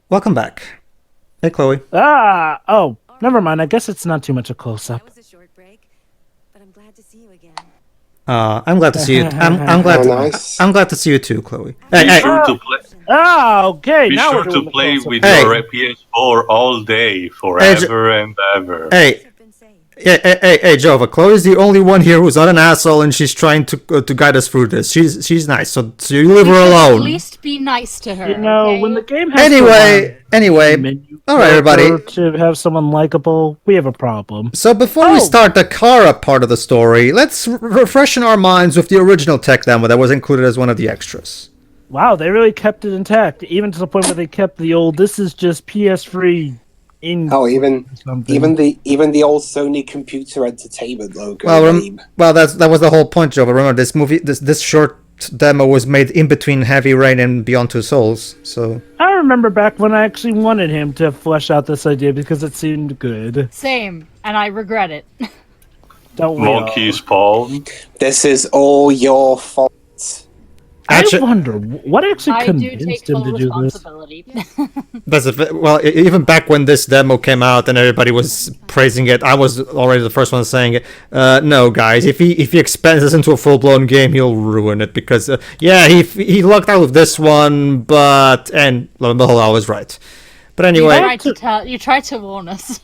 Welcome back. Hey, Chloe. Oh, never mind. I guess it's not too much a close-up. That was a short break, but I'm glad to see you again. I'm glad to see you. I'm glad. Oh, nice. I'm glad to see you too, Chloe. Be Hey, sure to play. Okay. Be Now sure we're doing to the play close-up. with Hey. your PS4 all day, forever and ever. hey, Have been saying. hey, Jova. Chloe's the only one here who's not an asshole, and she's trying to guide us through this. She's nice, so you leave her At alone. least be nice to her. You know, okay? when the game has Anyway. menu All right, everybody. to have someone likable, we have a problem. So before we start the Kara part of the story, let's refreshen our minds with the original tech demo that was included as one of the extras. Wow, they really kept it intact, even to the point where they kept the old. This is just PS3 in. Oh, even something. even the old Sony Computer Entertainment logo Well, name. that was the whole point, Jova. Remember, this short demo was made in between Heavy Rain and Beyond Two Souls. So I remember back when I actually wanted him to flesh out this idea because it seemed good. Same, and I regret it. Don't we all? Monkey's paw. This is all your fault. I Actu- wonder what actually I do take convinced him full to do this. responsibility. even back when this demo came out and everybody was praising it, I was already the first one saying it. No, guys, if he expands this into a full blown game, he'll ruin it because he lucked out with this one, and lo and behold, I was right. But You anyway, tried to warn us.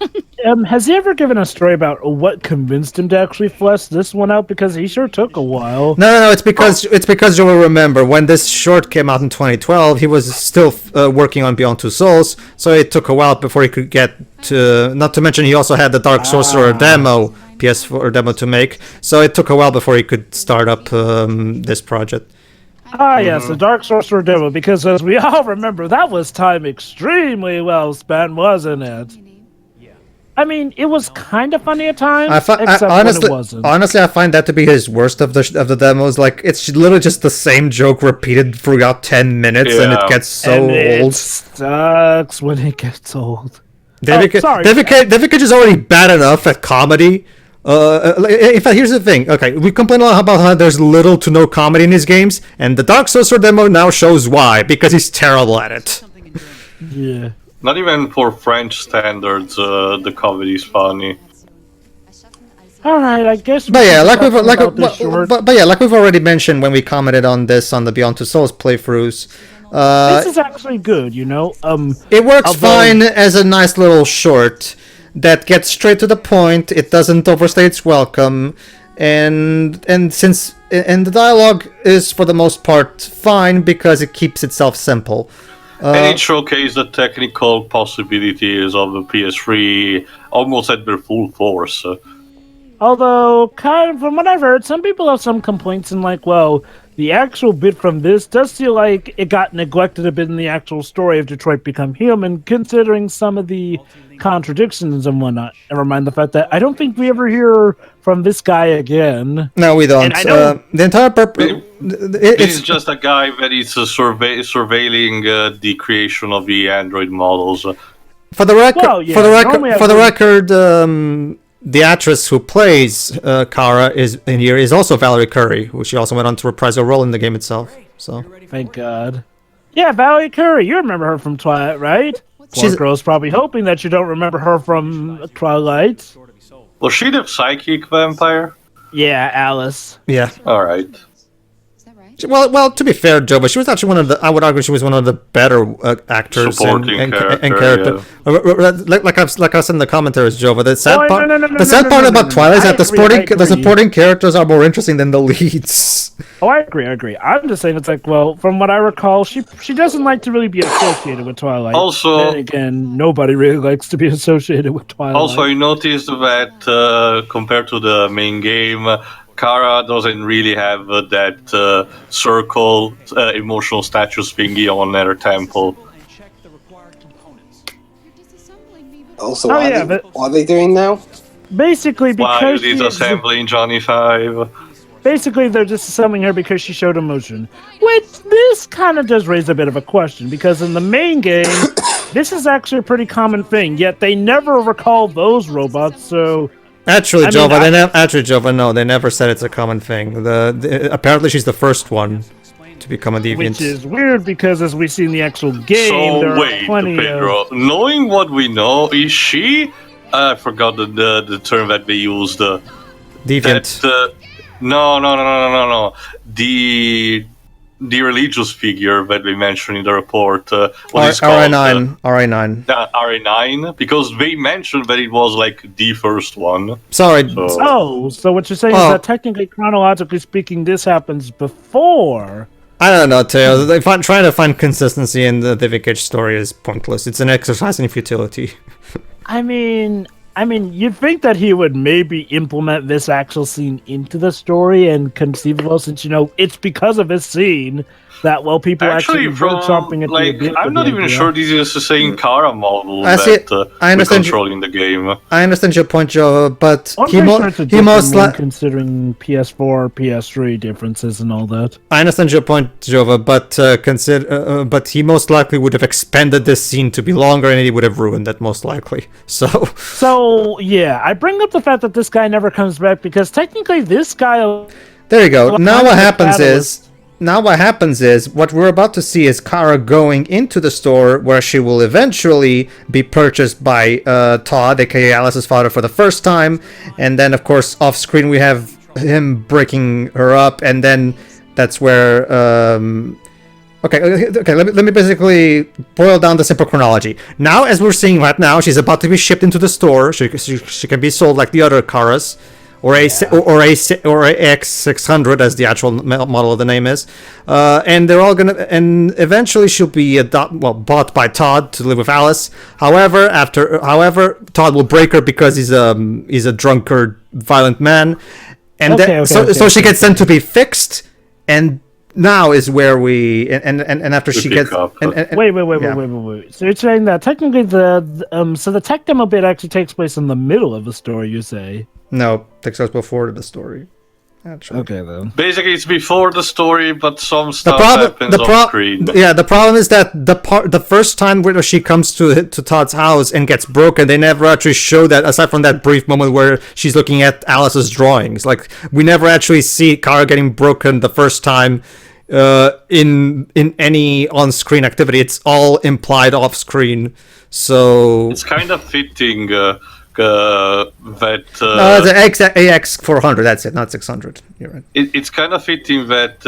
Has he ever given a story about what convinced him to actually flesh this one out? Because he sure took a while. no, it's because you will remember when this short came out in 2012, he was still working on Beyond Two Souls, so it took a while before he could get to. Not to mention, he also had the Dark Sorcerer demo, PS4 demo to make, so it took a while before he could start up this project. Yes, the Dark Sorcerer demo, because as we all remember, that was time extremely well spent, wasn't it? I mean, it was kind of funny at times, except when it wasn't. Honestly, I find that to be his worst of the demos. Like, it's literally just the same joke repeated throughout 10 minutes, and it Yeah. gets so And it old. sucks when it gets old. David sorry. Cage is already bad enough at comedy. In fact, here's the thing. Okay, we complain a lot about how there's little to no comedy in his games, and the Dark Sorcerer demo now shows why, because he's terrible at it. Yeah. Not even for French standards, the comedy's funny. All right, I guess. But yeah, like we've already mentioned when we commented on this on the Beyond Two Souls playthroughs. This is actually good, you know. It works although- fine as a nice little short that gets straight to the point. It doesn't overstay its welcome, and the dialogue is for the most part fine because it keeps itself simple. And it showcased the technical possibilities of the PS3 almost at their full force. Although, kind of from what I've heard, some people have some complaints and like, well, the actual bit from this does feel like it got neglected a bit in the actual story of Detroit Become Human, considering some of the contradictions and whatnot. Never mind the fact that I don't think we ever hear from this guy again. No, we don't. And I know- The entire purpose. This is just a guy that is surveilling the creation of the Android models. For the record, Well, yeah, normally I would- record, the actress who plays Kara is also Valerie Curry, who she also went on to reprise her role in the game itself. So Thank God. Yeah, Valerie Curry, you remember her from Twilight, right? Poor She's- girl's probably hoping that you don't remember her from Twilight. Was she the psychic vampire? Yeah, Alice. yeah. Alright. Well, to be fair, Joe, but she was actually one of the. I would argue she was one of the better actors Supporting and character, character. Like I said in the commentaries, Joe. But the sad Oh, part, no, the sad part about Twilight is I that the agree. supporting characters are more interesting than the leads. Oh, I agree. I'm just saying it's like, well, from what I recall, she doesn't like to really be associated with Twilight. Also- then again, nobody really likes to be associated with Twilight. Also, I noticed that compared to the main game, Kara doesn't really have that circle emotional status thingy on her temple. Also, Oh, yeah, but- what are they doing now? basically Why because you disassembling Johnny 5? basically they're disassembling her because she showed emotion. Which this kind of does raise a bit of a question because in the main game, this is actually a pretty common thing. Yet they never recall those robots. So Actually, I mean, Jova, no, they never said it's a common thing. Apparently she's the first one to become a deviant. Which is weird because as we see in the actual game, there So are wait, plenty Pedro. of... Knowing what we know, is she? I forgot the term that they used. Deviant. No. The religious figure that they mentioned in the report. What is called? RA9. RA9. RA9, because they mentioned that it was like the first one. Sorry. Oh, so what you're saying is that technically, chronologically speaking, this happens before... I don't know, Teo. Trying to find consistency in the Vickage story is pointless. It's an exercise in futility. I mean, you'd think that he would maybe implement this actual scene into the story and conceivable, since, it's because of this scene that, people actually were jumping at the abyss. I'm not even sure this is the same Kara model I we're controlling the game. I understand your point, Joe, but I'm he most likely... considering PS4, PS3 differences and all that. I understand your point, Jova, but he most likely would have expanded this scene to be longer, and he would have ruined it most likely. So yeah, I bring up the fact that this guy never comes back because technically this guy. There you go. Now what happens is what we're about to see is Kara going into the store where she will eventually be purchased by Todd, aka Alice's father, for the first time, and then of course off screen we have him breaking her up, and then that's where okay. Let me basically boil down the simple chronology. Now, as we're seeing right now, she's about to be shipped into the store. She can be sold like the other Karas, or a X600 as the actual model of the name is, and they're all gonna, and eventually she'll be bought by Todd to live with Alice. However, Todd will break her because he's a drunkard, violent man, and so she gets sent to be fixed, and now is where we and after she gets wait. So you're saying that technically the tech demo bit actually takes place in the middle of the story, you say? No, takes us before the story. Actually. Okay then. Basically, it's before the story, but some stuff happens on screen. Yeah, the problem is that the first time where she comes to Todd's house and gets broken, they never actually show that, aside from that brief moment where she's looking at Alice's drawings. Like, we never actually see Kara getting broken the first time in any on-screen activity. It's all implied off-screen. So it's kind of fitting that no, the AX400, that's it, not 600. You're right. It's kind of fitting that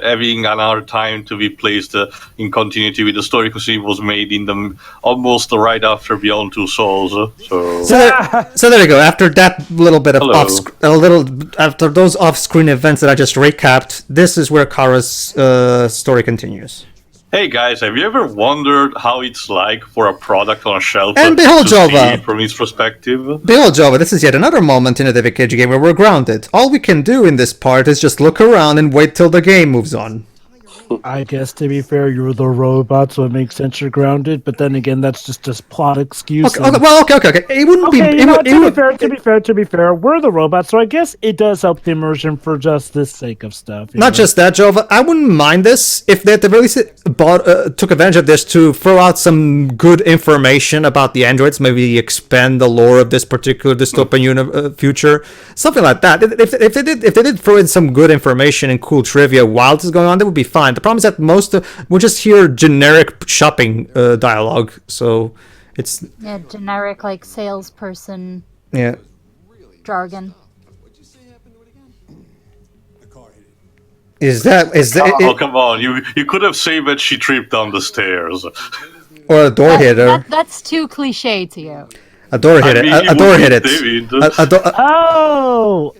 having another time to be placed in continuity with the story, because it was made in the almost right after Beyond Two Souls. So there you go. After that little bit of after those off-screen events that I just recapped, this is where Kara's story continues. Hey guys, have you ever wondered how it's like for a product on a shelf and behold, to Jova, see it from its perspective? Behold, Jova, this is yet another moment in a David Cage game where we're grounded. All we can do in this part is just look around and wait till the game moves on. I guess, to be fair, you're the robot, so it makes sense you're grounded. But then again, that's just a plot excuse. Okay. It wouldn't be. To be fair, we're the robots, so I guess it does help the immersion for just the sake of stuff. Not just that, Jova. I wouldn't mind this if they at the very least took advantage of this to throw out some good information about the androids, maybe expand the lore of this particular dystopian future, something like that. If they did throw in some good information and cool trivia while this is going on, that would be fine. The problem is that we'll just hear generic shopping dialogue, so it's generic like salesperson jargon. Is that oh, come on, you could have said that she tripped down the stairs, or a door hit her. That's too cliche to you. A door hit it. A door hit it. Oh.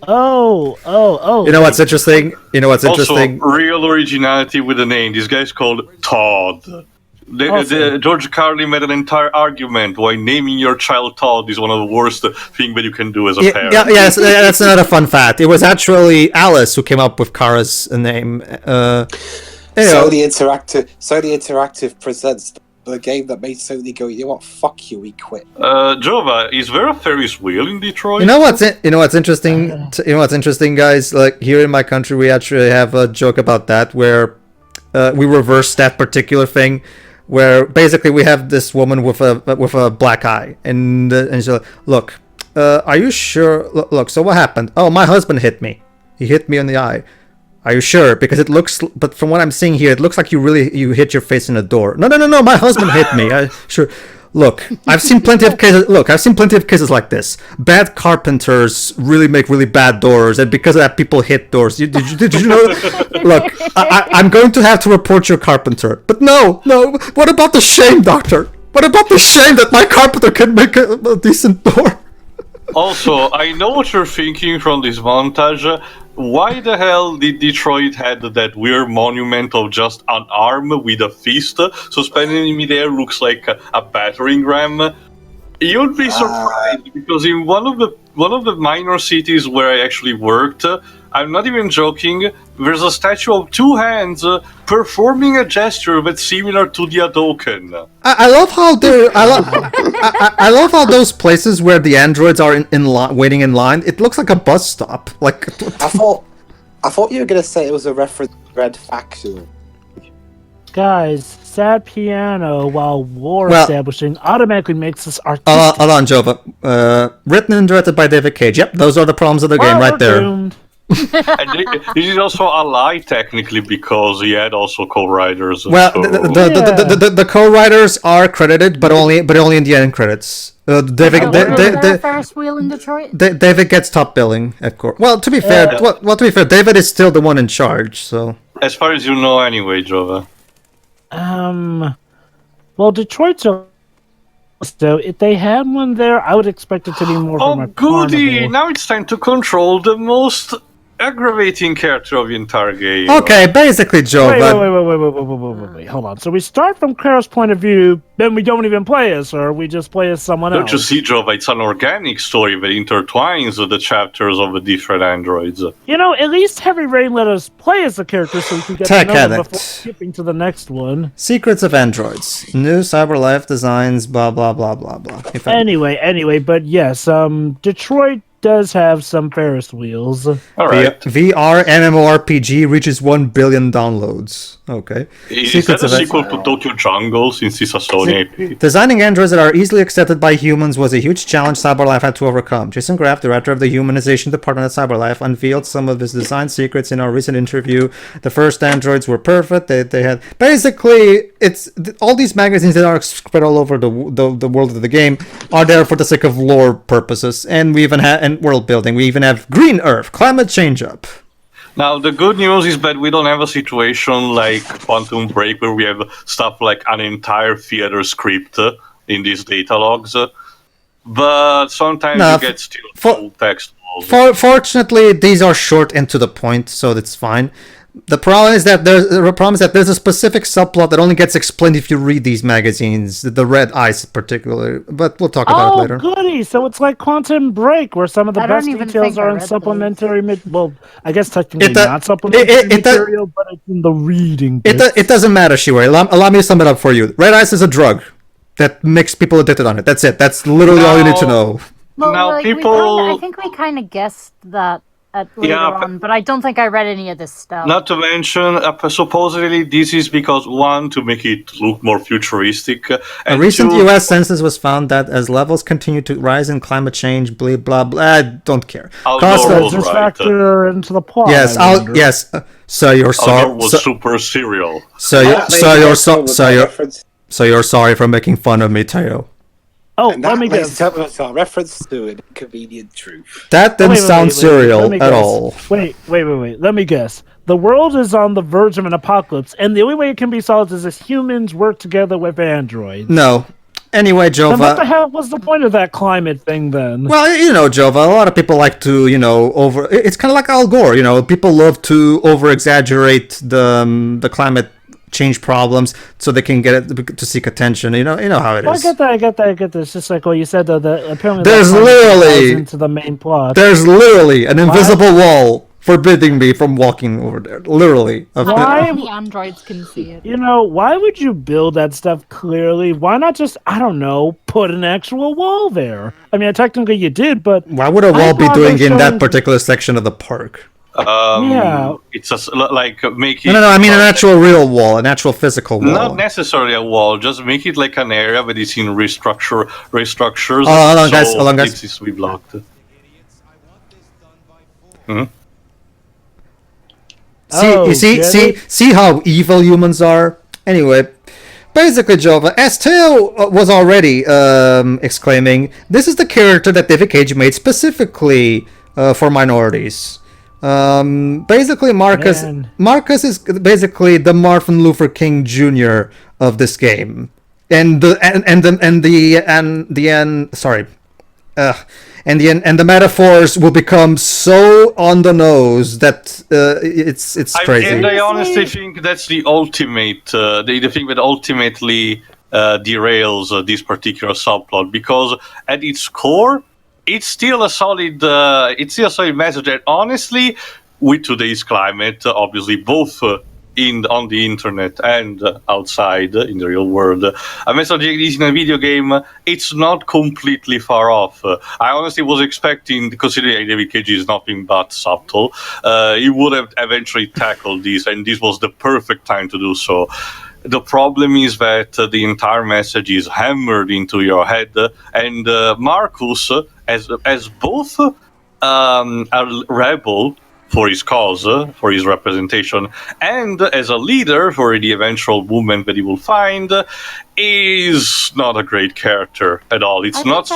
You know what's interesting? Also, real originality with the name. This guy's called Todd. George Carlin made an entire argument why naming your child Todd is one of the worst things that you can do as a parent. Yes, that's another fun fact. It was actually Alice who came up with Kara's name. Sony Interactive presents the game that made Sony go, you know what, fuck you, we quit. Jova, is there a Ferris wheel in Detroit? You know what's interesting? You know what's interesting, guys? Like, here in my country, we actually have a joke about that, where we reverse that particular thing, where basically we have this woman with a black eye, and she's like, look, are you sure? Look, so what happened? Oh, my husband hit me. He hit me in the eye. Are you sure? Because it looks, but from what I'm seeing here, it looks like you hit your face in a door. No, my husband hit me. Sure. Look, I've seen plenty of cases like this. Bad carpenters really make really bad doors, and because of that, people hit doors. Did you know? Look, I'm going to have to report your carpenter. But no. What about the shame, Doctor? What about the shame that my carpenter can make a decent door? Also, I know what you're thinking from this montage. Why the hell did Detroit had that weird monument of just an arm with a fist suspended in midair looks like a battering ram? You'd be surprised because in one of the minor cities where I actually worked, I'm not even joking, there's a statue of two hands performing a gesture that's similar to the Hadoken. I love how I love how those places where the androids are waiting in line, it looks like a bus stop. Like I thought you were gonna say it was a reference to Red Faction. Guys, sad piano while war establishing automatically makes us artistic. Hold on, Jova. Written and directed by David Cage. Yep, those are the problems of the game right there. Doomed. And this is also a lie technically because he had also co-writers. Well, so. the co-writers are credited, but only in the end credits. David Ferris wheel in Detroit. David gets top billing, of course. Well, to be fair, David is still the one in charge. So as far as you know, anyway, Jova. Well, Detroit's so if they had one there, I would expect it to be more. Oh, goody! Now it's time to control the most aggravating character of the entire game. Okay, basically, Joe. Wait, hold on. So we start from Kara's point of view, then we don't even play as her, we just play as someone else. Don't you see, Joe? It's an organic story that intertwines the chapters of the different androids. You know, at least Heavy Rain let us play as the character so we can get to know them before skipping to the next one. Secrets of Androids. New cyberlife designs, blah, blah, blah, blah, blah. Anyway, but yes, Detroit does have some Ferris wheels. All right. VR MMORPG reaches 1 billion downloads. Okay. Is that a sequel to Tokyo Jungle since it's a Sony IP? Designing androids that are easily accepted by humans was a huge challenge CyberLife had to overcome. Jason Graff, director of the humanization department at CyberLife, unveiled some of his design secrets in our recent interview. The first androids were perfect. They had basically it's all these magazines that are spread all over the world of the game are there for the sake of lore purposes, and we even have and world building. We even have Green Earth, climate change up. Now, the good news is that we don't have a situation like Quantum Break where we have stuff like an entire theater script in these data logs. But sometimes you get still full text. Fortunately, these are short and to the point, so that's fine. The problem is that there's a specific subplot that only gets explained if you read these magazines, the Red Ice particularly, but we'll talk about it later. Oh, goody! So it's like Quantum Break, where some of the best details are in supplementary well, I guess technically not supplementary material, but it's in the reading bits. It doesn't matter, Shiwei. Allow me to sum it up for you. Red Ice is a drug that makes people addicted on it. That's it. That's literally all you need to know. Well, now, like, I think we kind of guessed that later on, but I don't think I read any of this stuff. Not to mention, supposedly this is because, one, to make it look more futuristic. A recent U.S. census was found that as levels continue to rise in climate change, blah, blah, blah, I don't care. Just factor into the plot. Yes, so you're sorry. Was super serial. So you're sorry for making fun of me, Teo. Oh, let me guess. A reference to an inconvenient truth. That didn't sound serial at all. Wait. Let me guess. The world is on the verge of an apocalypse, and the only way it can be solved is if humans work together with androids. No. Anyway, Jova. Then what the hell was the point of that climate thing then? Well, Jova, a lot of people like to, it's kind of like Al Gore, people love to over-exaggerate the climate change problems so they can get it to seek attention. You know how it is. I get that. It's just like what you said though. That apparently there's literally into the main plot. There's literally an invisible wall forbidding me from walking over there. Literally. Why the androids can see it? Why would you build that stuff clearly? Why not just put an actual wall there? I mean, technically you did, but why would a wall be doing in that particular section of the park? It's just like making. No. I mean an actual real wall, an actual physical wall. Not necessarily a wall. Just make it like an area that is in restructures. Hold on, guys. This is blocked. See how evil humans are. Anyway, basically, Jova, as Teo was already exclaiming, this is the character that David Cage made specifically for minorities. Basically, Marcus is basically the Martin Luther King Jr. of this game, and the metaphors will become so on the nose that it's crazy. And I honestly think that's the ultimate, the thing that ultimately derails this particular subplot, because at its core, it's still a solid message that, honestly, with today's climate, obviously both on the internet and outside in the real world, a message like this in a video game, it's not completely far off. I honestly was expecting, considering David Cage is nothing but subtle, he would have eventually tackled this, and this was the perfect time to do so. The problem is that the entire message is hammered into your head, and Marcus, as both a rebel for his cause, for his representation, and as a leader for the eventual movement that he will find, is not a great character at all. It's not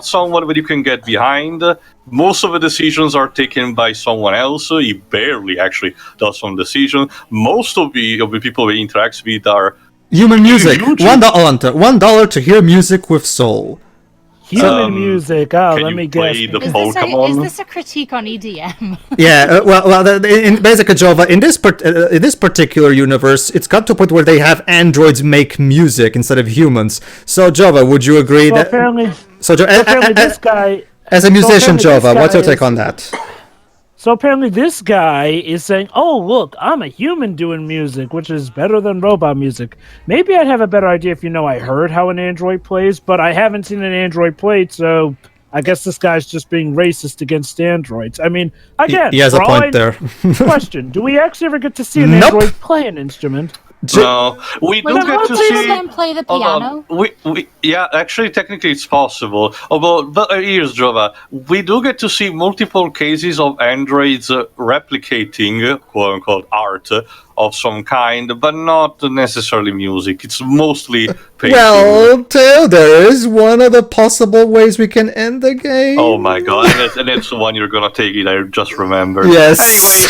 someone that you can get behind. Most of the decisions are taken by someone else. He barely actually does some decision. Most of the people he interacts with are human music. $1 to hear music with soul. Human music. Oh, let me guess. Is this a critique on EDM? Yeah. In basically, Jova, in this particular universe, it's got to a point where they have androids make music instead of humans. So, Jova, would you agree that? Apparently, this guy. As a musician, Jova, what's your take on that? So apparently this guy is saying, oh, look, I'm a human doing music, which is better than robot music. Maybe I'd have a better idea if I heard how an android plays, but I haven't seen an android play, so I guess this guy's just being racist against androids. I mean, again, he has a point there. Question, do we actually ever get to see an android play an instrument? No, we do get to see him play the piano. Yeah, actually, technically, it's possible. But here's Jova. We do get to see multiple cases of androids replicating "quote unquote" art of some kind, but not necessarily music. It's mostly painting. Well, Teo, there is one of the possible ways we can end the game. Oh my god, and that's the one you're gonna take it, I just remembered. Yes.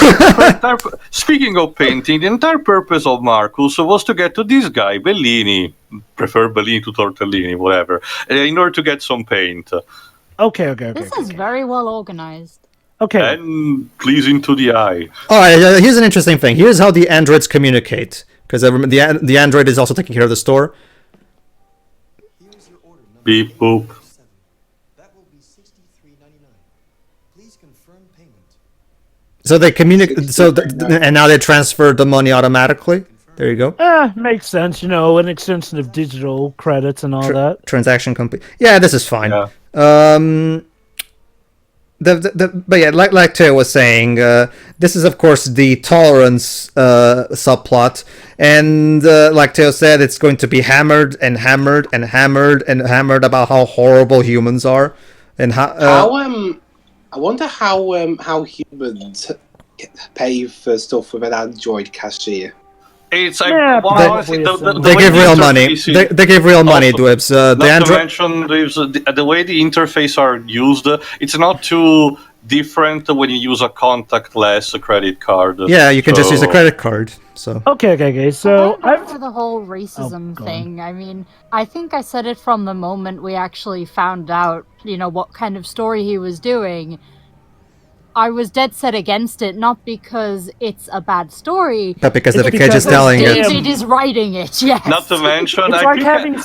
Anyway, speaking of painting, the entire purpose of Marcus was to get to this guy, Bellini, prefer Bellini to Tortellini, whatever, in order to get some paint. Okay. This is very well organized. Okay. And pleasing to the eye. All right, here's an interesting thing. Here's how the androids communicate, because the android is also taking care of the store. Beep boop. That will be $63.99. Please confirm payment. So they communicate. And now they transfer the money automatically. There you go. Makes sense. An extension of digital credits and all that. Transaction complete. Yeah, this is fine. Yeah. But yeah, like Teo was saying, this is of course the tolerance subplot, and like Teo said, it's going to be hammered and hammered and hammered and hammered about how horrible humans are, and how. I wonder how humans pay for stuff with an Android cashier. It's like, they give real money. They give real money, Dwebs. Not to mention, the way the interface are used, it's not too different when you use a contactless credit card. Yeah, you can just use a credit card. So okay. So for the whole racism thing. I mean, I think I said it from the moment we actually found out, what kind of story he was doing. I was dead set against it, not because it's a bad story, but because David Cage is telling it. David is writing it, yes. Not to mention, I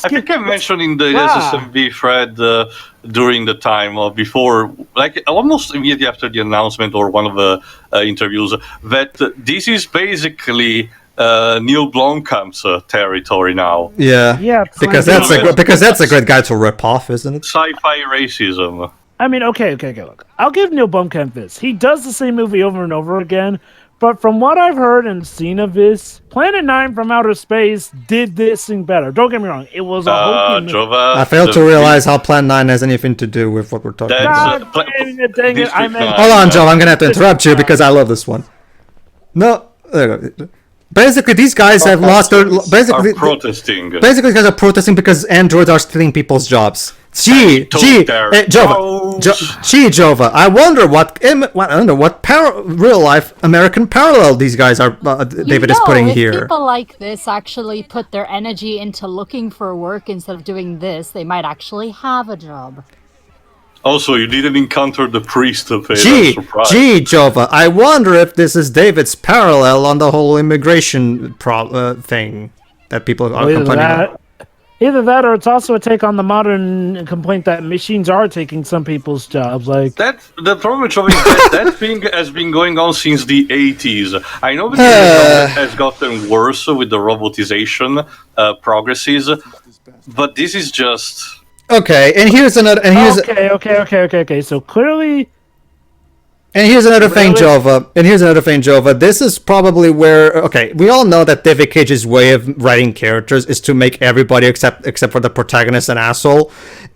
think I mentioned in the SSMV thread during the time of before, like almost immediately after the announcement or one of the interviews, that this is basically Neil Blomkamp's territory now. Yeah. Because that's a great guy to rip off, isn't it? Sci-fi racism. I mean, okay, look. I'll give Neil Blomkamp this. He does the same movie over and over again, but from what I've heard and seen of this, Planet 9 from Outer Space did this thing better. Don't get me wrong. It was a hokey movie. I failed to realize how Planet 9 has anything to do with what we're talking about. Dang it, I meant... Hold on, Joe. I'm going to have to interrupt you because I love this one. No. Basically, these guys have lost their. Basically, Are protesting. Basically, guys are protesting because androids are stealing people's jobs. Jova. I wonder what real life American parallel these guys are. David is putting here. If people like this actually put their energy into looking for work instead of doing this, they might actually have a job. Also, you didn't encounter the priest of it. Jova. I wonder if this is David's parallel on the whole immigration thing that people are complaining about. Either that, or it's also a take on the modern complaint that machines are taking some people's jobs. Like that, the problem with that thing has been going on since the 80s. I know that it has gotten worse with the robotization progresses, but this is just. Okay, and here's another. Okay. So clearly. And here's another thing, Jova. This is probably where. Okay, we all know that David Cage's way of writing characters is to make everybody except for the protagonist an asshole.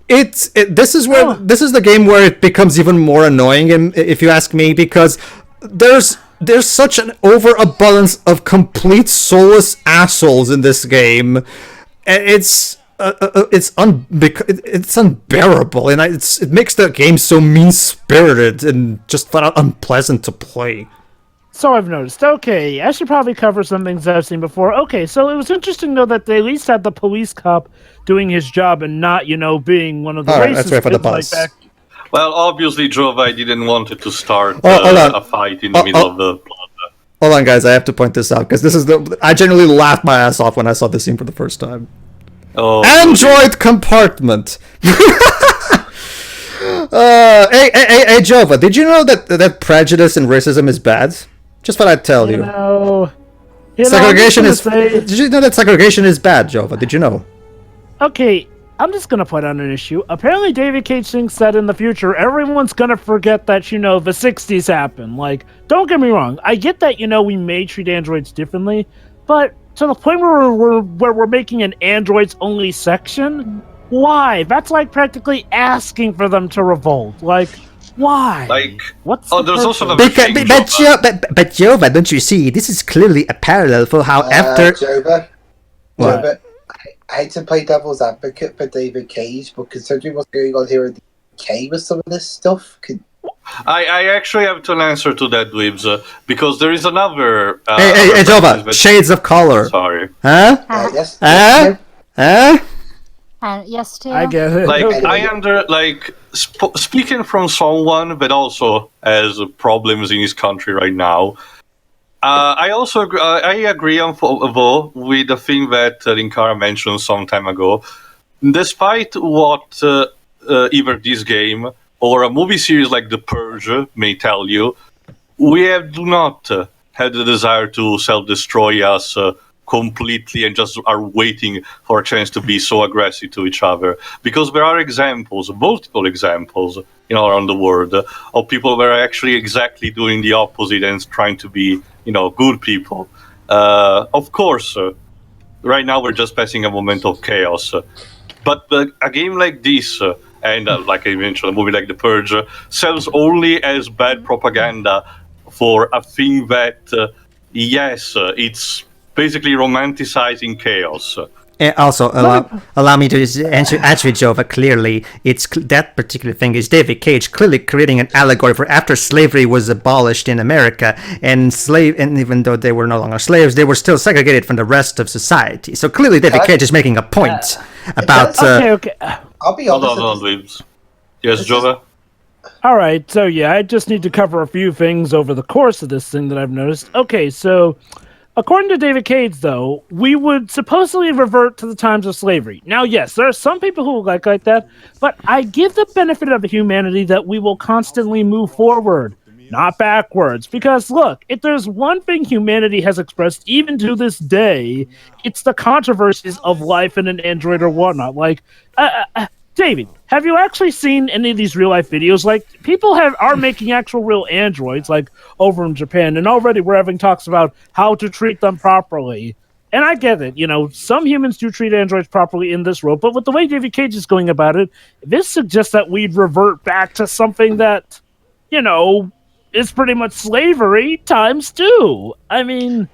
This is the game where it becomes even more annoying, if you ask me, because there's such an overabundance of complete soulless assholes in this game, and it's unbearable, and it makes the game so mean-spirited and just flat out unpleasant to play. So I've noticed. Okay, I should probably cover some things I've seen before. Okay, so it was interesting though that they at least had the police cop doing his job and not, being one of the racist let's wait for the bus. Well, obviously, Jova didn't want it to start a fight in the middle of the plot. Hold on, guys. I have to point this out because I genuinely laughed my ass off when I saw this scene for the first time. Oh, Android compartment. Hey, Jova, did you know that prejudice and racism is bad? Just what I tell you. Segregation is. Did you know that segregation is bad, Jova? Did you know? Okay, I'm just gonna point out an issue. Apparently, David Cage thinks that in the future, everyone's gonna forget that the '60s happened. Like, don't get me wrong. I get that we may treat androids differently, but to the point where we're making an androids-only section? Why? That's like practically asking for them to revolt. Like, why? Like, what's there's also the but Jova, don't you see? This is clearly a parallel for how after. Jova, I hate to play devil's advocate for David Cage, but considering what's going on here in the UK with some of this stuff, I actually have an answer to that, Dweebs, because there is another... Hey, Jova, shades of color. Sorry. Huh? Yes. Huh? Yes, too. I get it. Speaking from someone that also has problems in his country right now, I also agree though with the thing that Linkara mentioned some time ago. Despite what either this game or a movie series like The Purge may tell you, we do not have the desire to self-destroy us completely and just are waiting for a chance to be so aggressive to each other. Because there are multiple examples, around the world of people that are actually exactly doing the opposite and trying to be, good people. Of course, right now we're just passing a moment of chaos. But a game like this... and like I mentioned, a movie like The Purge sells only as bad propaganda for a thing that, it's basically romanticizing chaos. And also, allow me to answer Jova clearly. That particular thing is David Cage clearly creating an allegory for after slavery was abolished in America, and even though they were no longer slaves, they were still segregated from the rest of society. So clearly, David Cage is making a point about. Okay. I'll be honest. Hold on, Dweebs. Yes, Jova? Alright, so I just need to cover a few things over the course of this thing that I've noticed. Okay, so, according to David Cage, though, we would supposedly revert to the times of slavery. Now, yes, there are some people who like that, but I give the benefit of the humanity that we will constantly move forward, not backwards. Because, look, if there's one thing humanity has expressed, even to this day, it's the controversies of life in an android or whatnot. Like, David, have you actually seen any of these real-life videos? Like, people are making actual real androids, like, over in Japan, and already we're having talks about how to treat them properly. And I get it, some humans do treat androids properly in this world, but with the way David Cage is going about it, this suggests that we'd revert back to something that, is pretty much slavery times 2. I mean,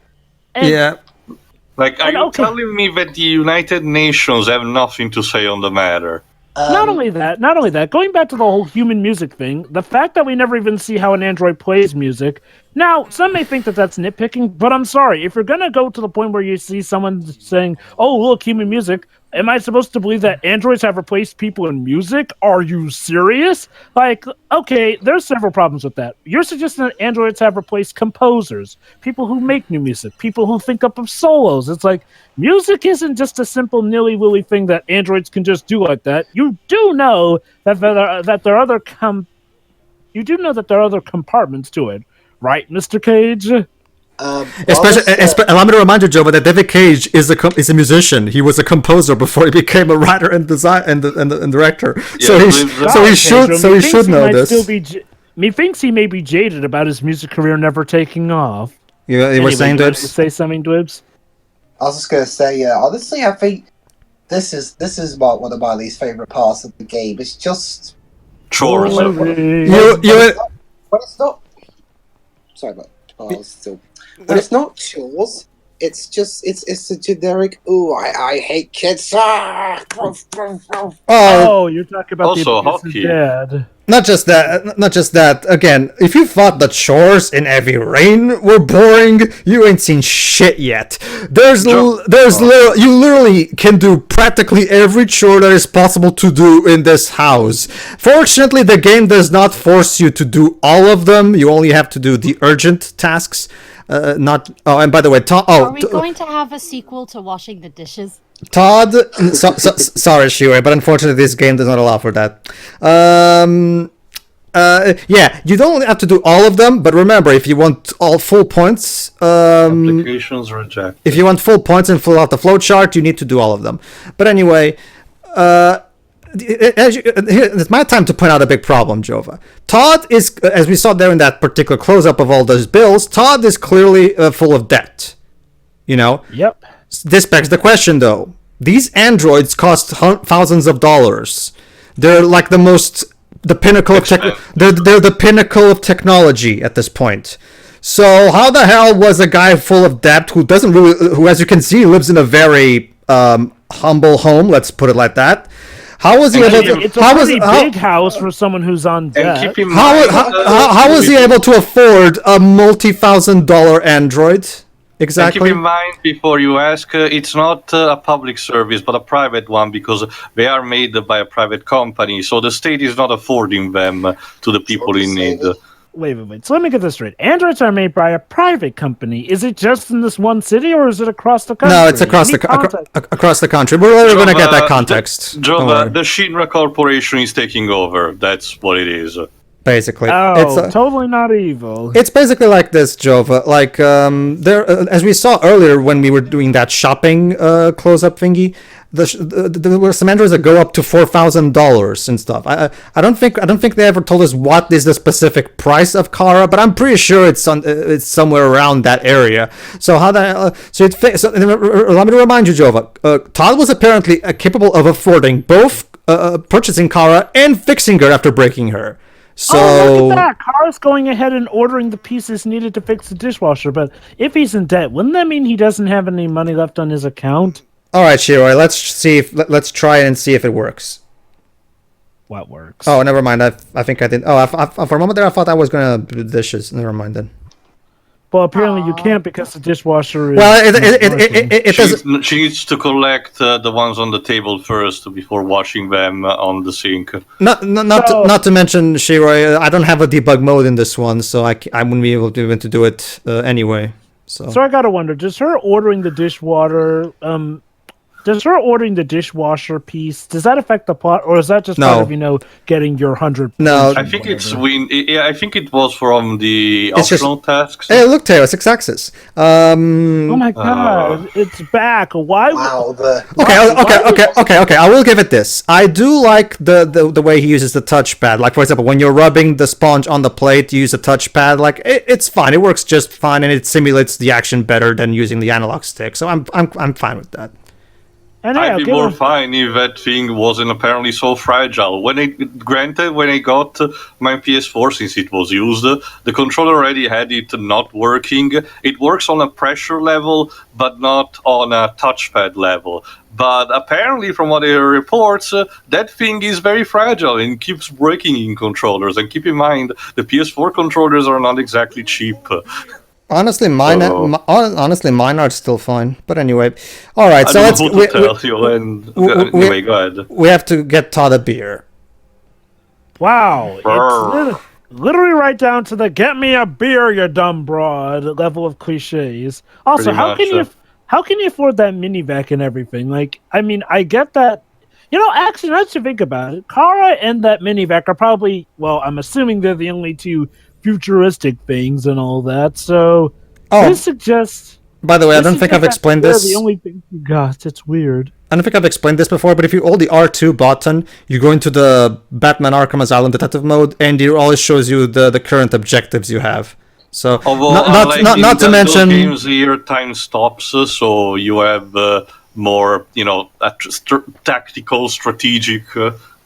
and, Yeah. Like, are And you okay. telling me that the United Nations have nothing to say on the matter? Not only that, going back to the whole human music thing, the fact that we never even see how an android plays music. Now, some may think that that's nitpicking, but I'm sorry. If you're going to go to the point where you see someone saying, oh, look, human music, am I supposed to believe that androids have replaced people in music? Are you serious? Like, okay, there's several problems with that. You're suggesting that androids have replaced composers, people who make new music, people who think up of solos. It's like, music isn't just a simple nilly-willy thing that androids can just do like that. You do know that there are other compartments to it, right, Mr. Cage? Allow me to remind you, Joe, that David Cage is a musician. He was a composer before he became a writer and design and director. Yeah, He should know this. Methinks he may be jaded about his music career never taking off. You were saying, Dwibs? Dwibs? Say something, Dwibs? I was just gonna say, honestly, I think this is one of my least favorite parts of the game. It's just Chores. when it's not. Sorry, but I was still. When it's not chores, it's a generic. Ooh, I hate kids. Oh, you're talking about Also the abusive hockey. dad. Not just that. Again, if you thought the chores in Heavy Rain were boring, you ain't seen shit yet. You literally can do practically every chore that is possible to do in this house. Fortunately, the game does not force you to do all of them. You only have to do the urgent tasks. And by the way, Are we going to have a sequel to washing the dishes? Todd, sorry, Shiwei, but unfortunately this game does not allow for that. Yeah, you don't have to do all of them, but remember, if you want all full points, Applications rejected. if you want full points and fill out the flowchart, you need to do all of them. But anyway, it's my time to point out a big problem, Jova. Todd is, as we saw there in that particular close-up of all those bills, Todd is clearly full of debt. You know? Yep. This begs the question, though. These androids cost thousands of dollars. They're like the pinnacle of they're the pinnacle of technology at this point. So how the hell was a guy full of debt who, as you can see, lives in a very humble home? Let's put it like that. How was he able to? It's a pretty big house for someone who's on debt. And keep in mind, How was he able to afford a multi-$1,000 android? Exactly. And keep in mind, before you ask, it's not a public service, but a private one, because they are made by a private company, so the state is not affording them to the people in need. Wait. So let me get this straight. Androids are made by a private company. Is it just in this one city, or is it across the country? No, it's across the country. We're later going to get that context. Jova, the Shinra Corporation is taking over. That's what it is. Basically, it's totally not evil. It's basically like this, Jova. Like there, as we saw earlier when we were doing that shopping close-up thingy, there were some androids that go up to $4,000 and stuff. I don't think they ever told us what is the specific price of Kara, but I'm pretty sure it's somewhere around that area. So how the so let me remind you, Jova. Todd was apparently capable of affording both purchasing Kara and fixing her after breaking her. So, look at that! Kara's going ahead and ordering the pieces needed to fix the dishwasher, but if he's in debt, wouldn't that mean he doesn't have any money left on his account? Alright, Shiroi, let's try and see if it works. What works? Oh, never mind. I think I didn't. Oh, for a moment there I thought I was gonna do the dishes. Never mind then. Well, apparently you can't because the dishwasher is... Well, it doesn't... She needs to collect the ones on the table first before washing them on the sink. Not to mention, Shiroi, I don't have a debug mode in this one, so I wouldn't be able to even to do it anyway. So I gotta wonder, does her ordering the dishwasher piece, does that affect the plot, or is that just part of, getting your 100 points? No. I think I think it was from the optional tasks. Hey, look, Taylor, 6 axis. Oh my god, it's back. Why? Wow. Okay. I will give it this. I do like the way he uses the touchpad. Like, for example, when you're rubbing the sponge on the plate, you use a touchpad. Like, it's fine. It works just fine, and it simulates the action better than using the analog stick. So I'm fine with that. And I'd be more fine if that thing wasn't apparently so fragile. When I got my PS4, since it was used, the controller already had it not working. It works on a pressure level, but not on a touchpad level. But apparently, from what I hear reports, that thing is very fragile and keeps breaking in controllers. And keep in mind, the PS4 controllers are not exactly cheap. Honestly, mine are still fine. But anyway, all right. So let's. Anyway, go ahead. We have to get Todd a beer. Wow, it's literally right down to the "get me a beer, you dumb broad" level of cliches. Also, how can you afford that minivac and everything? Like, I mean, I get that. You know, actually, now that you think about it, Kara and that minivac are probably, well, I'm assuming they're the only two futuristic things and all that. So this suggests. By the way, I don't think I've explained this. The only thing you got. It's weird. I don't think I've explained this before, but if you hold the R2 button, you go into the Batman Arkham Asylum detective mode, and it always shows you the current objectives you have. So not to mention games here time stops, so you have more a tactical, strategic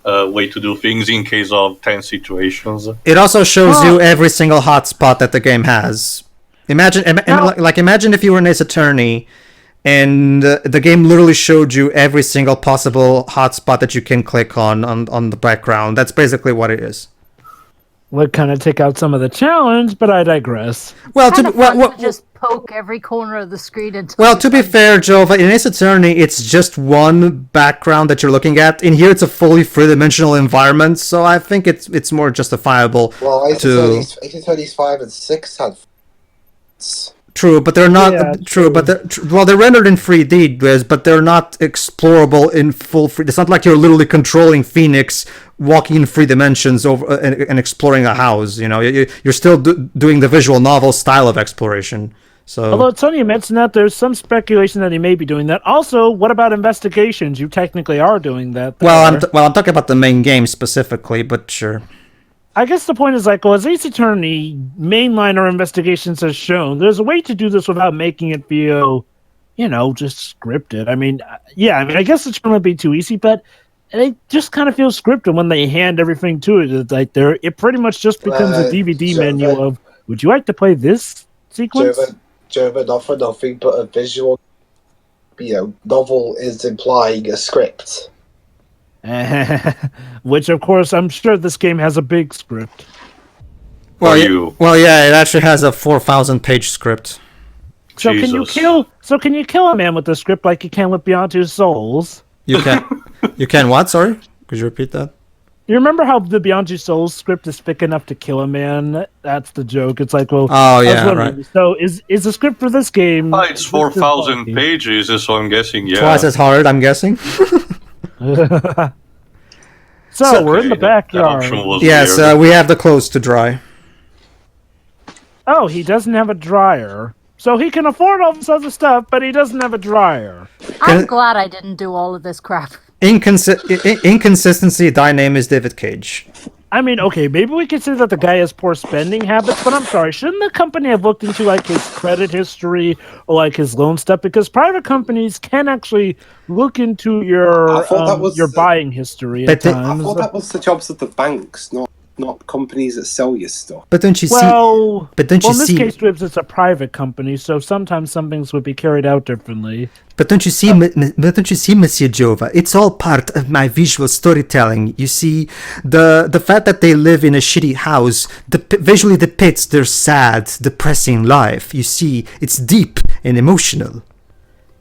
way to do things in case of tense situations. It also shows you every single hotspot that the game has. Imagine if you were an Ace Attorney, and the game literally showed you every single possible hotspot that you can click on the background. That's basically what it is. Would kind of take out some of the challenge, but I digress. Well, to just poke every corner of the screen until. To be fair, Jova, in Ace Attorney, it's just one background that you're looking at. In here, it's a fully three-dimensional environment, so I think it's more justifiable. Well, Ace Attorney's 5 and 6 had. True, but they're not true. But they're rendered in 3D, but they're not explorable in full. It's not like you're literally controlling Phoenix, walking in 3 dimensions over and exploring a house. You know, you're still doing the visual novel style of exploration. So, although Tony mentioned that there's some speculation that he may be doing that. Also, what about investigations? You technically are doing that. Well, I'm talking about the main game specifically, but sure. I guess the point is, like, well, as Ace Attorney mainliner investigations has shown, there's a way to do this without making it feel, just scripted. I mean, I guess it's going to be too easy, but it just kind of feels scripted when they hand everything to it. It's like it pretty much just becomes a DVD menu of, would you like to play this sequence? Jova, not for nothing, but a visual, novel is implying a script. Which, of course, I'm sure this game has a big script. Well, it actually has a 4,000-page script. So can you kill a man with the script like you can with Beyond Two Souls? You can. You can what? Sorry, could you repeat that? You remember how the Beyond Two Souls script is thick enough to kill a man? That's the joke. It's like, well, right. So is the script for this game? It's 4,000 pages, so I'm guessing, yeah. Twice as hard, I'm guessing. So we're in the backyard. Yes, we have the clothes to dry. Oh, he doesn't have a dryer. So he can afford all this other stuff, but he doesn't have a dryer. I'm glad I didn't do all of this crap. Inconsistency, thy name is David Cage. I mean, okay, maybe we could say that the guy has poor spending habits, but I'm sorry, shouldn't the company have looked into, like, his credit history or, like, his loan stuff? Because private companies can actually look into your buying history at times. I thought that was the jobs of the banks, not companies that sell you stuff. But don't you see? In this case, Dribs, it's a private company, so sometimes some things would be carried out differently. But don't you see, Monsieur Jova? It's all part of my visual storytelling. You see, the fact that they live in a shitty house visually depicts their sad, depressing life. You see, it's deep and emotional.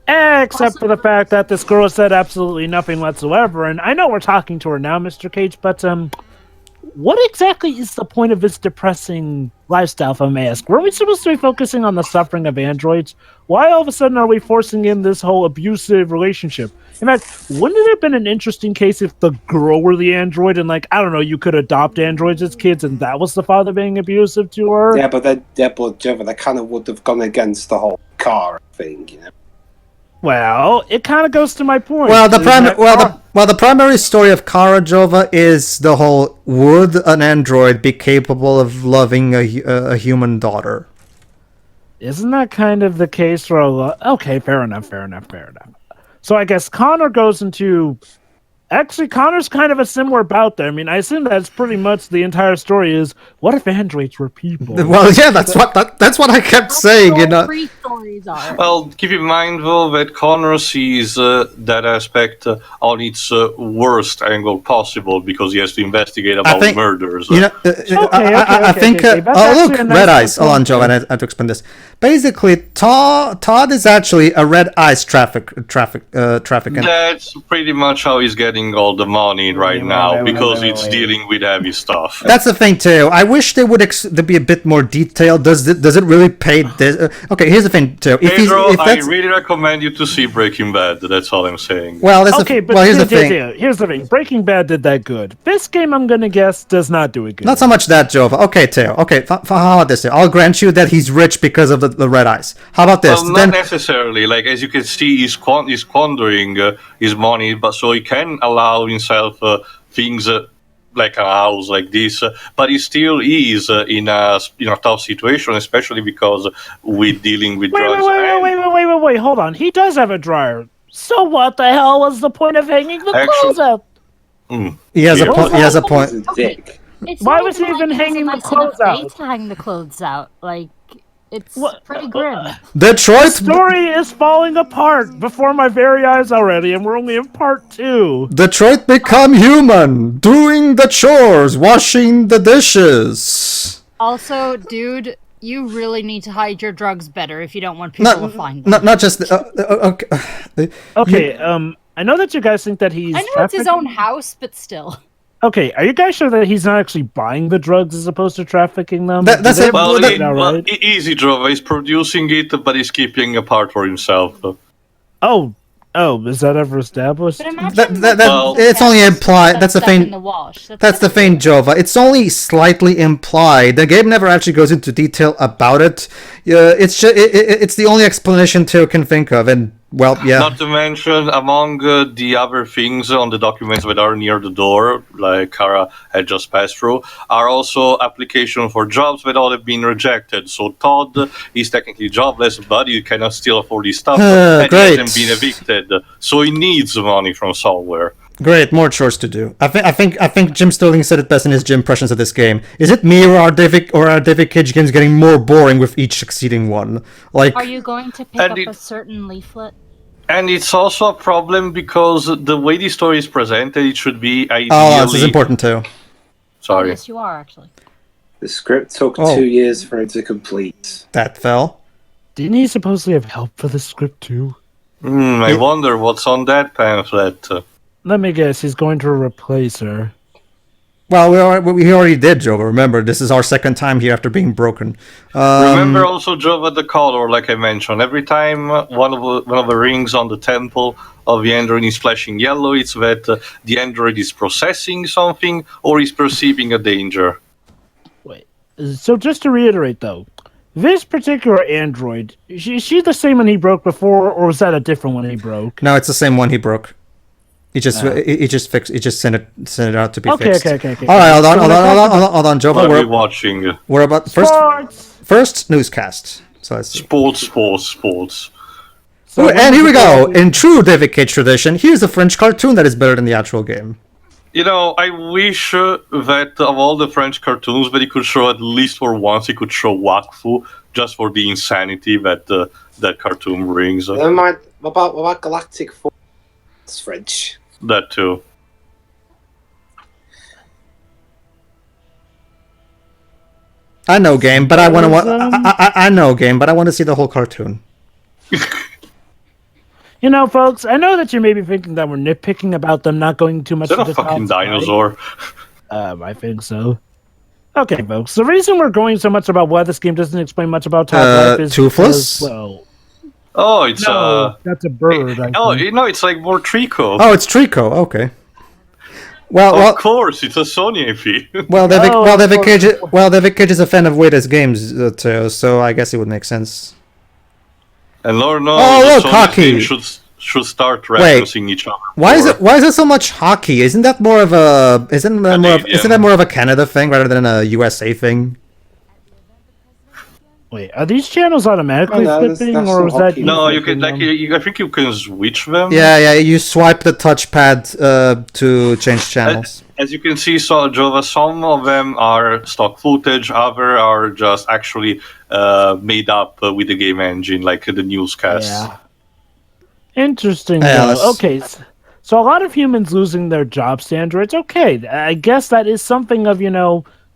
Except for the fact that this girl said absolutely nothing whatsoever, and I know we're talking to her now, Mr. Cage, but what exactly is the point of this depressing lifestyle, if I may ask? Were we supposed to be focusing on the suffering of androids? Why all of a sudden are we forcing in this whole abusive relationship? In fact, wouldn't it have been an interesting case if the girl were the android and, like, I don't know, you could adopt androids as kids and that was the father being abusive to her? Yeah, but they kind of would have gone against the whole car thing, Well, it kind of goes to my point. Well, the primary story of Kara Jova is the whole: would an android be capable of loving a human daughter? Isn't that kind of the case for a lot? Okay, fair enough. So I guess Connor goes into. Actually, Connor's kind of a similar bout there. I mean, I assume that's pretty much the entire story is, what if androids were people? Well, yeah, that's what I kept saying. You know. Three stories are. Well, keep in mind though that Connor sees that aspect on its worst angle possible because he has to investigate about murders. You know, I think. That's Oh, look, actually a nice red eyes. point. Hold on, Joe. I have to explain this. Basically, Todd is actually a red eyes trafficant. That's pretty much how he's getting all the money right now because it's dealing with heavy stuff. That's the thing too. I wish they would to be a bit more detailed. Does it really pay this? Okay, here's the thing too. Pedro, I really recommend you to see Breaking Bad. That's all I'm saying. Well, here's the thing. Here's the thing. Breaking Bad did that good. This game, I'm gonna guess, does not do it good. Not so much that, Jova. Okay, Teo. Okay, how about this? I'll grant you that he's rich because of the red eyes. How about this? Well, not necessarily. Like, as you can see, he's squandering his money, but so he can allow himself things like a house like this, but he still is in a tough situation, especially because we're dealing with drugs. Wait, hold on. He does have a dryer. So what the hell was the point of hanging the clothes out? He has a point. Why was he even hanging the clothes out? To hang the clothes out, like it's pretty grim. Detroit. The story is falling apart before my very eyes already, and we're only in part 2. Detroit become human, doing the chores, washing the dishes. Also, dude, you really need to hide your drugs better if you don't want people to find them. Not just okay. I know that you guys think that he's. I know it's his own house, but still. Okay, are you guys sure that he's not actually buying the drugs as opposed to trafficking them? That's it. Easy, Drova. He's producing it, but he's keeping a part for himself. Oh, is that ever established? It's only implied. That's the thing. That's the thing, Jova. It's only slightly implied. The game never actually goes into detail about it. It's the only explanation Teo can think of, and well, yeah. Not to mention, among the other things on the documents that are near the door, like Kara had just passed through, are also applications for jobs that all have been rejected. So Todd is technically jobless, but he cannot still afford his stuff, and he hasn't been evicted. So he needs money from somewhere. Great, more chores to do. I think Jim Sterling said it best in his Jim impressions of this game. Is it me or are David Cage games getting more boring with each succeeding one? Like, are you going to pick up a certain leaflet? And it's also a problem because the way the story is presented, it should be ideally... Oh, this is important too. Sorry. Yes, you are actually. The script took 2 years for it to complete. That fell. Didn't he supposedly have help for the script too? I wonder what's on that pamphlet. Let me guess, he's going to replace her. Well, we already did, Jova. Remember, this is our second time here after being broken. Remember also, Jova, the color, like I mentioned. Every time one of the rings on the temple of the android is flashing yellow, it's that the android is processing something or is perceiving a danger. Wait, so just to reiterate, though, this particular android, is she the same one he broke before, or was that a different one he broke? No, it's the same one he broke. He just sent it out to be fixed. Okay. All right, hold on, Joe. We're watching. We're about first newscast. So let's see. Sports. So and here we go. In true David Cage tradition, here's a French cartoon that is better than the actual game. You know, I wish that of all the French cartoons that he could show at least for once, he could show Wakfu just for the insanity that that cartoon brings. Never mind. What about Galactic Force? It's French. That too. I know game, but I want to. I know game, but I want to see the whole cartoon. You know, folks, I know that you may be thinking that we're nitpicking about them not going too much. Is that a fucking dinosaur? I think so. Okay, folks. The reason we're going so much about why this game doesn't explain much about Todd's life is Toothless. Because, well, that's a bird. It's like more Trico. Oh, it's Trico. Okay. Well, of course, it's a Sony IP. David Cage is a fan of Wada's games too, so I guess it would make sense. And Lord knows, look, hockey should start referencing each other. Why is it so much hockey? Isn't that more of a Canada thing rather than a USA thing? Wait, are these channels automatically No, flipping, that's or not is that hotkey. you No, you can flipping like them? I think you can switch them. Yeah, you swipe the touchpad to change channels. As you can see, so Jova, some of them are stock footage, other are just actually made up with the game engine, like the newscasts. Yeah. Interesting. Yeah, though. let's- Okay, so a lot of humans losing their jobs to androids. Okay, I guess that is something of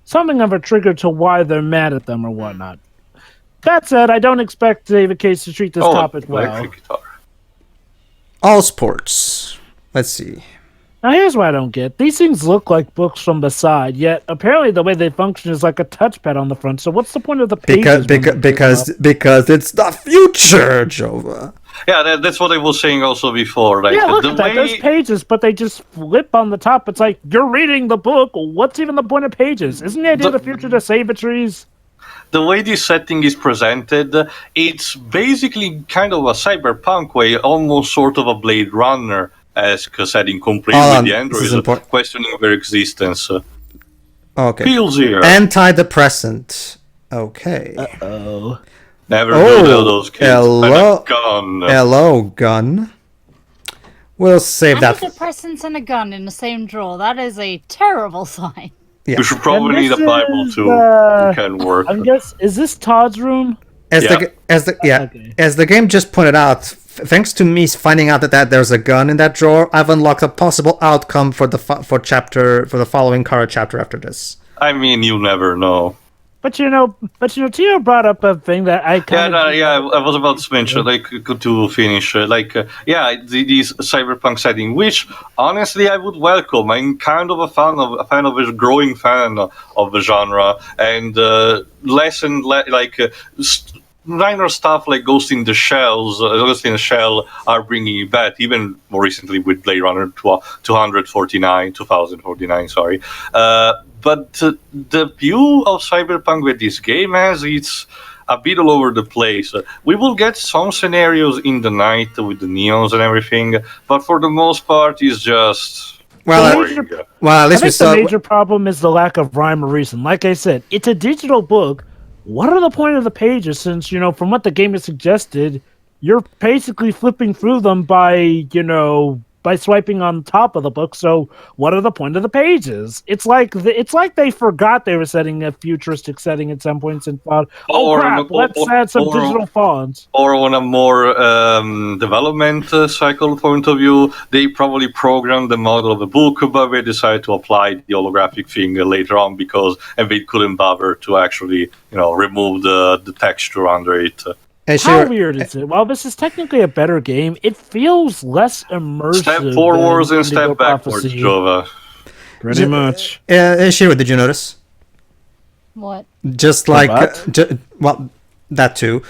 something of a trigger to why they're mad at them or whatnot. That said, I don't expect David Case to treat this topic well. electric guitar. All sports. Let's see. Now, here's what I don't get. These things look like books from the side, yet apparently the way they function is like a touchpad on the front. So what's the point of the pages? Because it's the future, Jova. Yeah, that's what I was saying also before. Like Yeah, look the at that. There's pages, but they just flip on the top. It's like, you're reading the book. What's even the point of pages? Isn't the idea of the future to save the trees? the way this setting is presented, it's basically kind of a cyberpunk way, almost sort of a Blade Runner-esque setting, complete Hold with on, the this is androids important. questioning their existence. Okay. Feels here. Antidepressant. Okay. Oh. Never Oh, do those kids. hello. And a gun. Hello, gun. We'll save that. Antidepressants and a gun in the same drawer. That is a terrible sign. Yeah. We should probably And need a this Bible is, too. It can work. I guess, is this Todd's room? As Yeah. Okay. as the game just pointed out, thanks to me finding out that there's a gun in that drawer, I've unlocked a possible outcome for the following current chapter after this. I mean, you never know. But Tio brought up a thing that I kind of I was about to mention, to finish, these cyberpunk setting, which honestly I would welcome. I'm kind of a fan of a growing fan of the genre, and minor stuff like Ghost in the Shell are bringing it back, even more recently with Blade Runner 2049, sorry. But the view of cyberpunk with this game has, it's a bit all over the place. We will get some scenarios in the night with the neons and everything, but for the most part, it's just boring. At I least we think the saw. major problem is the lack of rhyme or reason. Like I said, it's a digital book. What are the point of the pages? Since, from what the game has suggested, you're basically flipping through them by swiping on top of the book. So what are the point of the pages? It's like they forgot they were setting a futuristic setting at some points and thought, let's add some digital fonts. Or on a more development cycle point of view, they probably programmed the model of the book, but they decided to apply the holographic thing later on and they couldn't bother to actually, remove the texture under it. How weird is it? While this is technically a better game, it feels less immersive. Step forwards than and step Indigo backwards, Prophecy. Jova. Pretty much. Shira, did you notice? What? Just like that too.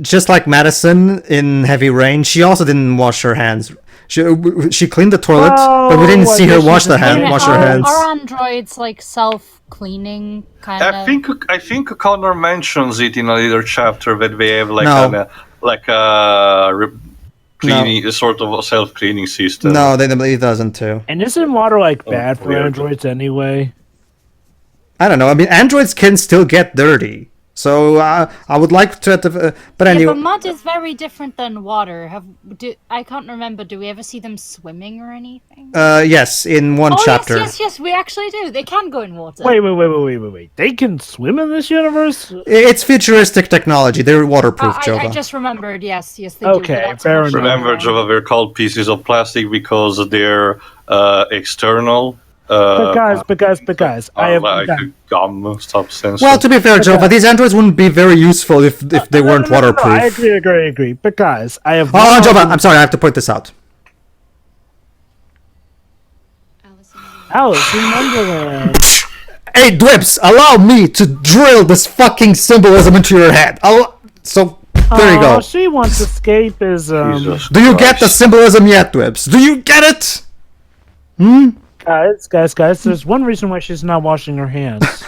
Just like Madison in Heavy Rain, she also didn't wash her hands. She cleaned the toilet, but we didn't see her wash her hands. Are androids like self-cleaning kind of? I think Connor mentions it in a later chapter that they have cleaning, sort of a self-cleaning system. No, it doesn't too. And isn't water bad for androids anyway? I don't know. I mean, androids can still get dirty. So I would like to, but anyway. Yeah, but mud is very different than water. I can't remember. Do we ever see them swimming or anything? Yes, in one chapter. Yes, we actually do. They can go in water. Wait. They can swim in this universe? It's futuristic technology. They're waterproof, Jova. I just remembered. Yes, they do. Okay, fair enough. Remember, Jova, they're called pieces of plastic because they're external. But guys, I have like a gum substance. Well, to be fair, Jova, these androids wouldn't be very useful if they weren't waterproof. I agree. But guys, I have. Oh, Jova, I'm sorry, I have to point this out. Alice in Wonderland. Hey, Dwips, allow me to drill this fucking symbolism into your head. So, there you go. She wants escapism. Jesus Do you Christ. get the symbolism yet, Dwips? Do you get it? Guys, there's one reason why she's not washing her hands.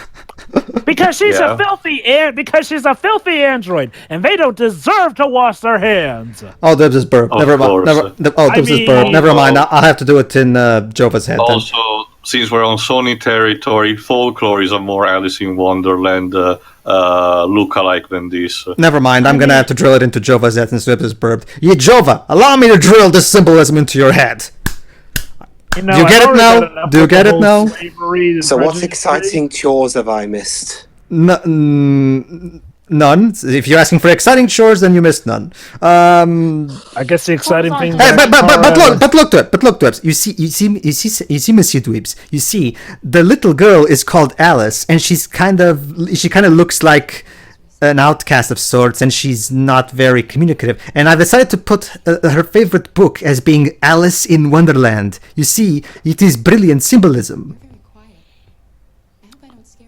Because she's a filthy android, and they don't deserve to wash their hands. Oh, Dibs is burp. Of Never mind. course. Dibs is burp. Never mind. I'll have to do it in Jova's head then. Also, since we're on Sony territory, folklore is a more Alice in Wonderland look-alike than this. Never mind, I'm gonna have to drill it into Jova's head since Swip is burped. Yeah, Jova, allow me to drill this symbolism into your head. You know, Do you get it now? Do you get it now? So what exciting chores have I missed? None. If you're asking for exciting chores, then you missed none. I guess the exciting thing. Hey, but look to it. You see, Monsieur Dweebs. You see, the little girl is called Alice, and she kind of looks like an outcast of sorts, and she's not very communicative. And I decided to put her favorite book as being Alice in Wonderland. You see, it is brilliant symbolism.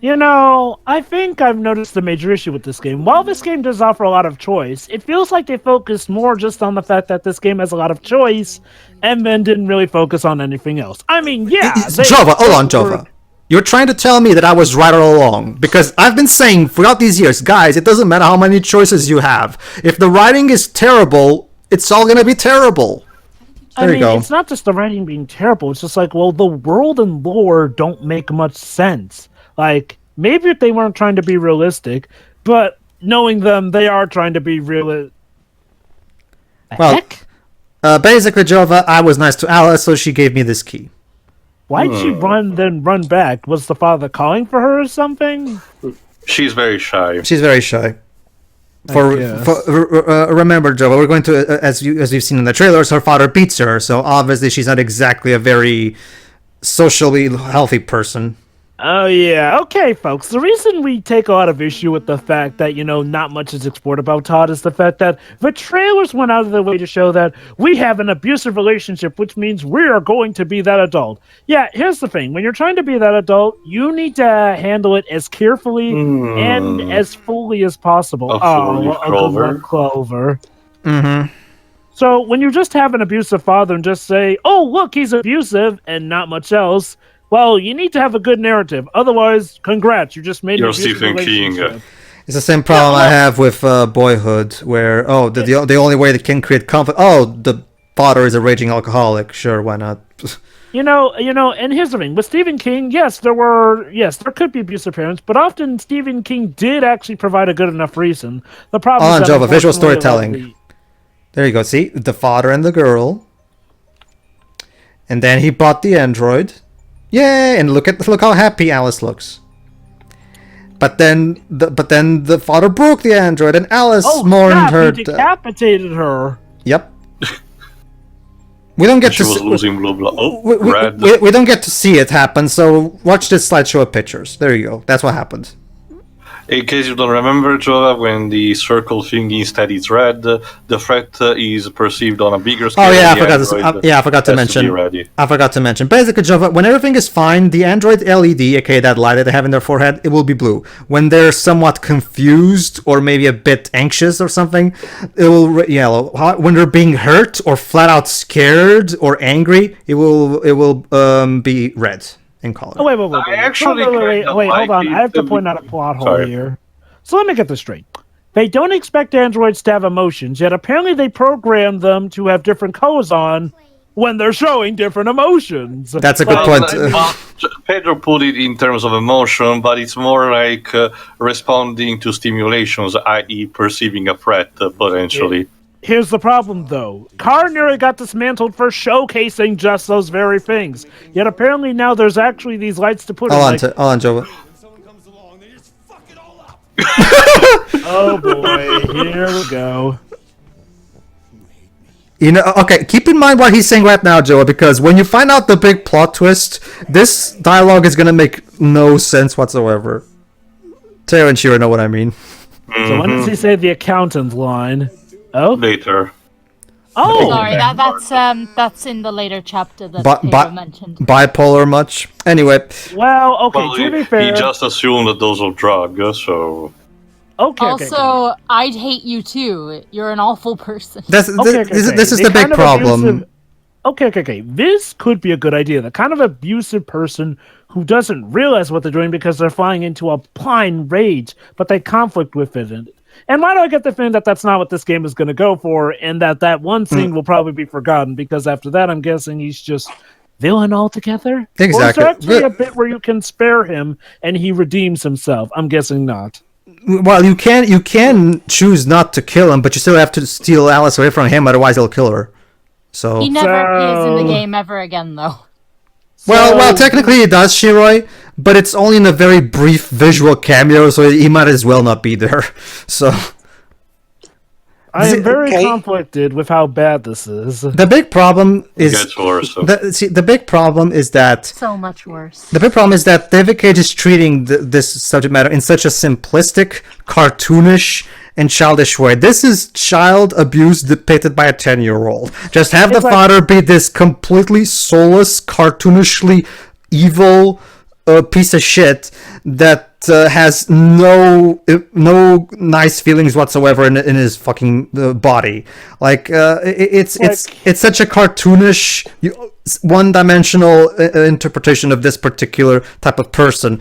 You know, I think I've noticed the major issue with this game. While this game does offer a lot of choice, it feels like they focused more just on the fact that this game has a lot of choice, and then didn't really focus on anything else. I mean, yeah. Jova, hold on, Jova. You're trying to tell me that I was right all along, because I've been saying throughout these years, guys, it doesn't matter how many choices you have. If the writing is terrible, it's all gonna be terrible. There you go. It's not just the writing being terrible. It's just like, well, the world and lore don't make much sense. Like, maybe if they weren't trying to be realistic, but knowing them, they are trying to be real. Well, basically, Jova, I was nice to Alice, so she gave me this key. Why'd she run back? Was the father calling for her or something? She's very shy. She's very shy. Remember, Jova, we're going to, as you've seen in the trailers, her father beats her, so obviously she's not exactly a very socially healthy person. Oh, yeah. Okay, folks. The reason we take a lot of issue with the fact that, you know, not much is explored about Todd is the fact that the trailers went out of their way to show that we have an abusive relationship, which means we are going to be that adult. Yeah, here's the thing. When you're trying to be that adult, you need to handle it as carefully and as fully as possible. Clover. Mm-hmm. So when you just have an abusive father and just say, oh, look, he's abusive, and not much else, well, you need to have a good narrative. Otherwise, congrats, you just made You're Stephen King. It's the same problem I have with Boyhood, where, the only way that can create conflict, the father is a raging alcoholic. Sure, why not? You know, and here's the thing. With Stephen King, there could be abusive parents, but often Stephen King did actually provide a good enough reason. The problem is Jova, visual storytelling. There you go, see? The father and the girl. And then he bought the android. Yay! And look how happy Alice looks. But then the father broke the android, and Alice mourned her. He decapitated her. Yep. We don't get she was losing blah blah. Oh, we don't get to see it happen. So watch this slideshow of pictures. There you go. That's what happened. In case you don't remember, Jova, when the circle thing instead is red, the threat is perceived on a bigger scale. Oh yeah, I forgot to mention. Basically, Jova, when everything is fine, the Android LED, aka that light that they have in their forehead, it will be blue. When they're somewhat confused or maybe a bit anxious or something, it will yellow. When they're being hurt or flat out scared or angry, it will be red. In color. Oh, wait. Hold on. I have to point out a plot hole here. So let me get this straight. They don't expect androids to have emotions, yet apparently they program them to have different colors on when they're showing different emotions. That's a good point. Pedro put it in terms of emotion, but it's more like responding to stimulations, i.e. perceiving a threat, potentially. Here's the problem, though. Car nearly got dismantled for showcasing just those very things. Yet apparently now there's actually these lights to put Hold on, Jova. Oh boy, here we go. You know, okay, keep in mind what he's saying right now, Joa, because when you find out the big plot twist, this dialogue is gonna make no sense whatsoever. Teo and Shira know what I mean. So when does he say the accountant line? Oh, later. Oh, sorry, that's in the later chapter that Pedro mentioned. Bipolar much? Anyway. Well, okay, to be fair, he just assumed that those are drugs, so. Okay. Also, I'd hate you too. You're an awful person. This is the big problem. Okay. This could be a good idea. The kind of abusive person who doesn't realize what they're doing because they're flying into a blind rage, but they conflict with it. And why do I get the feeling that that's not what this game is going to go for, and that one scene will probably be forgotten, because after that, I'm guessing he's just villain altogether? Exactly. Or is there actually a bit where you can spare him and he redeems himself? I'm guessing not. Well, you can choose not to kill him, but you still have to steal Alice away from him, otherwise he'll kill her. So He never appears in the So- game ever again, though. well, technically he does, Shiroi, but it's only in a very brief visual cameo, so he might as well not be there. So I am very Okay. conflicted with how bad this is. the big problem It is gets worse. So. the big problem is that So much worse. the big problem is that David Cage is treating this subject matter in such a simplistic, cartoonish, and childish way. This is child abuse depicted by a 10-year-old. Just have the It's like- father be this completely soulless, cartoonishly evil piece of shit that has no nice feelings whatsoever in his fucking body. Like it's such a cartoonish, one-dimensional interpretation of this particular type of person.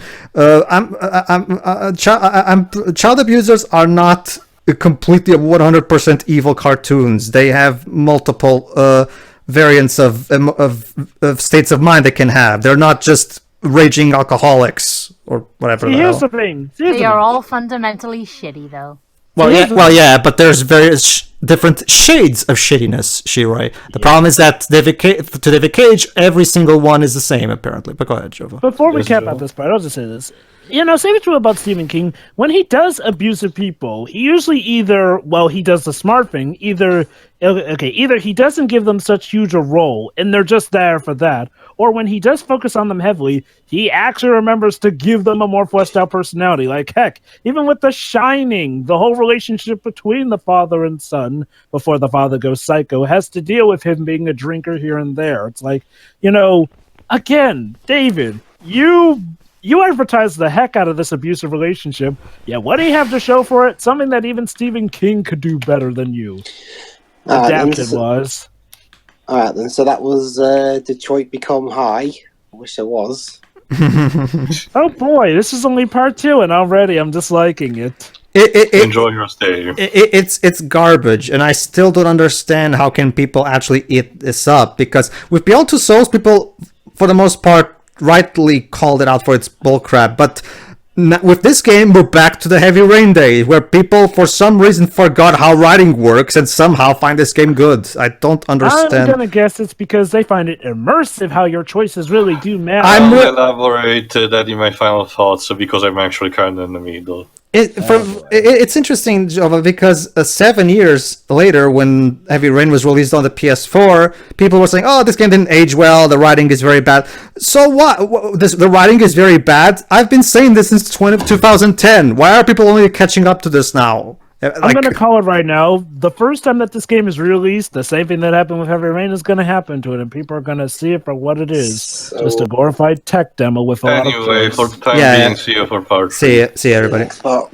Child abusers are not completely 100% evil cartoons. They have multiple variants of states of mind they can have. They're not just raging alcoholics or whatever. See, the here's hell. the thing. They are all fundamentally shitty, though. Well, yeah, but there's various different shades of shittiness, Shiroi. The problem is that to David Cage, every single one is the same, apparently. But go ahead, Jova. Before we Yes, cap Joe. out this part, I'll just say this. You know, say what you will about Stephen King. When he does abusive people, he usually he does the smart thing. Either he doesn't give them such huge a role, and they're just there for that. Or when he does focus on them heavily, he actually remembers to give them a more fleshed out personality. Like, heck, even with The Shining, the whole relationship between the father and son, before the father goes psycho, has to deal with him being a drinker here and there. It's like, again, David, you advertised the heck out of this abusive relationship. Yeah, what do you have to show for it? Something that even Stephen King could do better than you. Adapted was. Alright then, so that was Detroit Become High. I wish it was. Oh boy, this is only part 2, and already I'm disliking it. Enjoy your stay. It's garbage, and I still don't understand how can people actually eat this up, because with Beyond Two Souls, people, for the most part, rightly called it out for its bullcrap, but with this game, we're back to the Heavy Rain days, where people, for some reason, forgot how writing works and somehow find this game good. I don't understand. I'm gonna guess it's because they find it immersive how your choices really do matter. I'm I'll elaborate that in my final thoughts because I'm actually kind of in the middle. It's interesting, Jova, because 7 years later, when Heavy Rain was released on the PS4, people were saying, "Oh, this game didn't age well. The writing is very bad." So what? The writing is very bad. I've been saying this since 2010. Why are people only catching up to this now? I'm gonna call it right now. The first time that this game is released, the same thing that happened with Heavy Rain is gonna happen to it, and people are gonna see it for what it is. Just a glorified tech demo with a lot of Anyway, choice. for the time Yeah, being, yeah. see you for part See you, everybody. Next part.